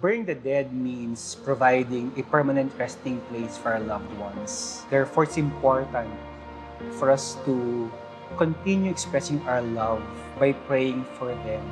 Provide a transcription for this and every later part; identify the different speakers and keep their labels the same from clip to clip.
Speaker 1: Burying the dead means providing a permanent resting place for our loved ones. Therefore, it's important for us to continue expressing our love by praying for them.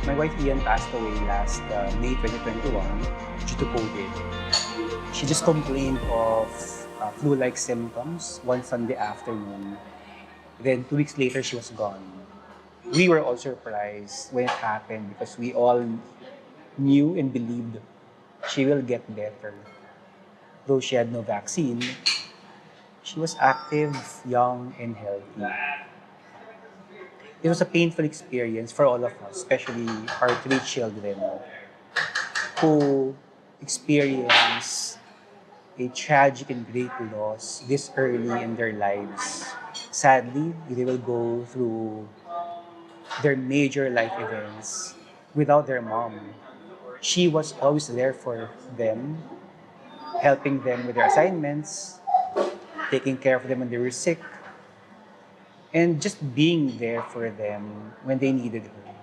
Speaker 1: My wife Ian passed away last May 2021 due to COVID. She just complained of flu-like symptoms one Sunday afternoon. Then 2 weeks later, she was gone. We were all surprised when it happened because we all knew and believed she will get better. Though she had no vaccine, she was active, young, and healthy. It was a painful experience for all of us, especially our 3 children who experienced a tragic and great loss this early in their lives. Sadly, they will go through their major life events without their mom. She was always there for them, helping them with their assignments, taking care of them when they were sick, and just being there for them when they needed her.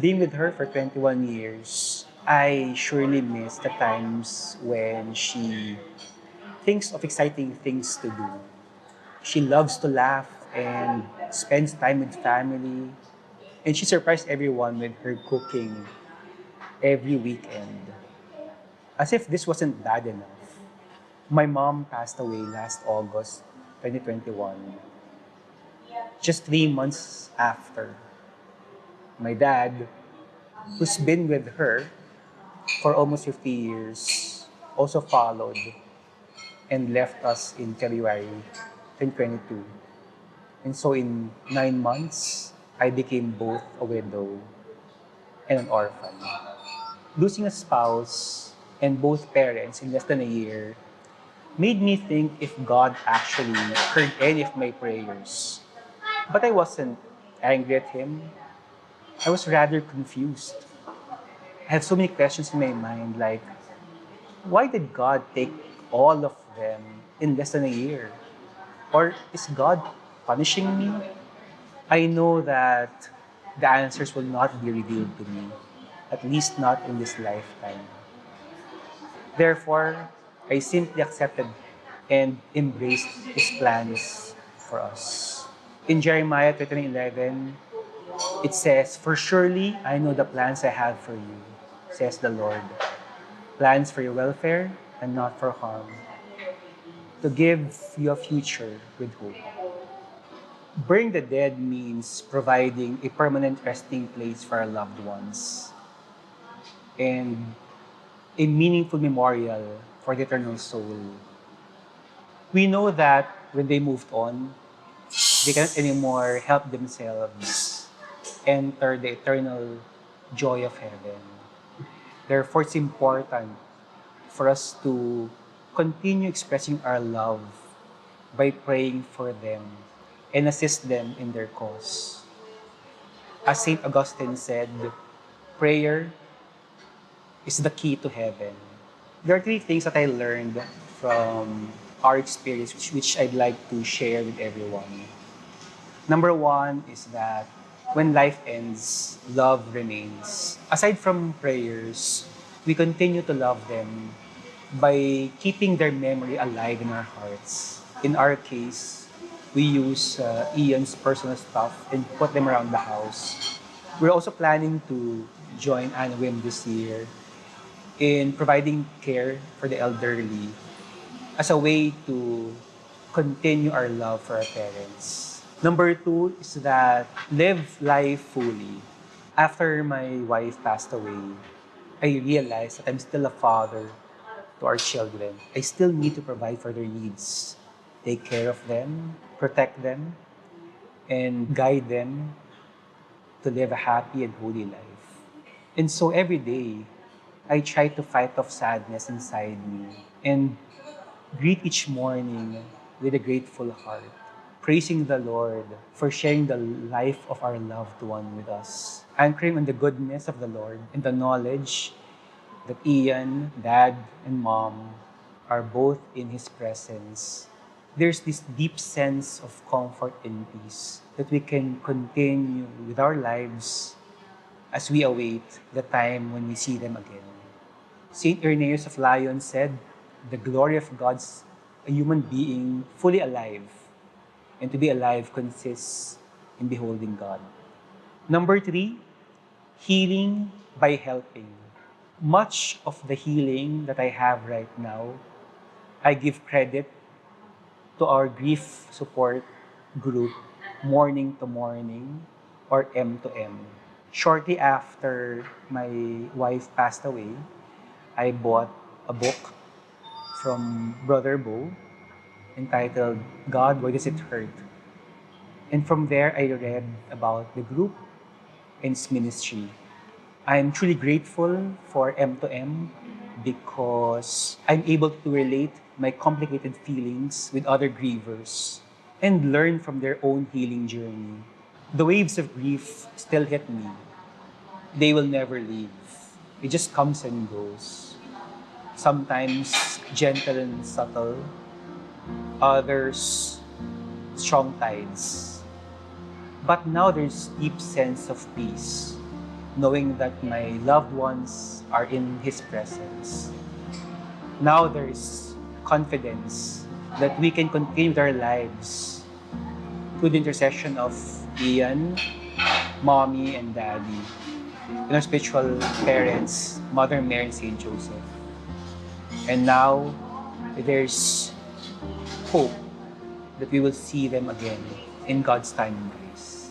Speaker 1: Being with her for 21 years, I surely miss the times when she thinks of exciting things to do. She loves to laugh and spends time with family. And she surprised everyone with her cooking every weekend. As if this wasn't bad enough. My mom passed away last August 2021, just 3 months after. My dad, who's been with her for almost 50 years, also followed and left us in February 2022. And so in 9 months, I became both a widow and an orphan. Losing a spouse and both parents in less than a year made me think if God actually heard any of my prayers. But I wasn't angry at him. I was rather confused. I have so many questions in my mind like, why did God take all of them in less than a year? Or is God punishing me? I know that the answers will not be revealed to me, at least not in this lifetime. Therefore, I simply accepted and embraced His plans for us. In Jeremiah 29:11, it says, "For surely I know the plans I have for you, says the Lord. Plans for your welfare and not for harm, to give you a future with hope." Burying the dead means providing a permanent resting place for our loved ones and a meaningful memorial for the eternal soul. We know that when they moved on, they cannot anymore help themselves enter the eternal joy of heaven. Therefore, it's important for us to continue expressing our love by praying for them and assist them in their cause. As St. Augustine said, prayer is the key to heaven. There are 3 things that I learned from our experience which I'd like to share with everyone. Number 1 is that when life ends, love remains. Aside from prayers, we continue to love them by keeping their memory alive in our hearts. In our case, we use Ian's personal stuff and put them around the house. We're also planning to join Anna Wim this year in providing care for the elderly as a way to continue our love for our parents. Number 2 is that live life fully. After my wife passed away, I realized that I'm still a father to our children. I still need to provide for their needs, take care of them, protect them, and guide them to live a happy and holy life. And so every day, I try to fight off sadness inside me and greet each morning with a grateful heart. praising the Lord for sharing the life of our loved one with us, anchoring on the goodness of the Lord and the knowledge that Ian, Dad, and Mom are both in His presence. There's this deep sense of comfort and peace that we can continue with our lives as we await the time when we see them again. Saint Irenaeus of Lyon said, "The glory of God's a human being fully alive, and to be alive consists in beholding God." Number 3, healing by helping. Much of the healing that I have right now, I give credit to our grief support group, Morning to Morning, or M2M. Shortly after my wife passed away, I bought a book from Brother Bo entitled God, Why Does It Hurt? And from there, I read about the group and its ministry. I'm truly grateful for M2M because I'm able to relate my complicated feelings with other grievers and learn from their own healing journey. The waves of grief still hit me. They will never leave. It just comes and goes. Sometimes gentle and subtle, others strong tides. But now there's deep sense of peace, knowing that my loved ones are in His presence. Now there is confidence that we can continue with our lives through the intercession of Ian, Mommy, and Daddy, and our spiritual parents, Mother Mary and Saint Joseph. And now there's hope that we will see them again in God's time and grace.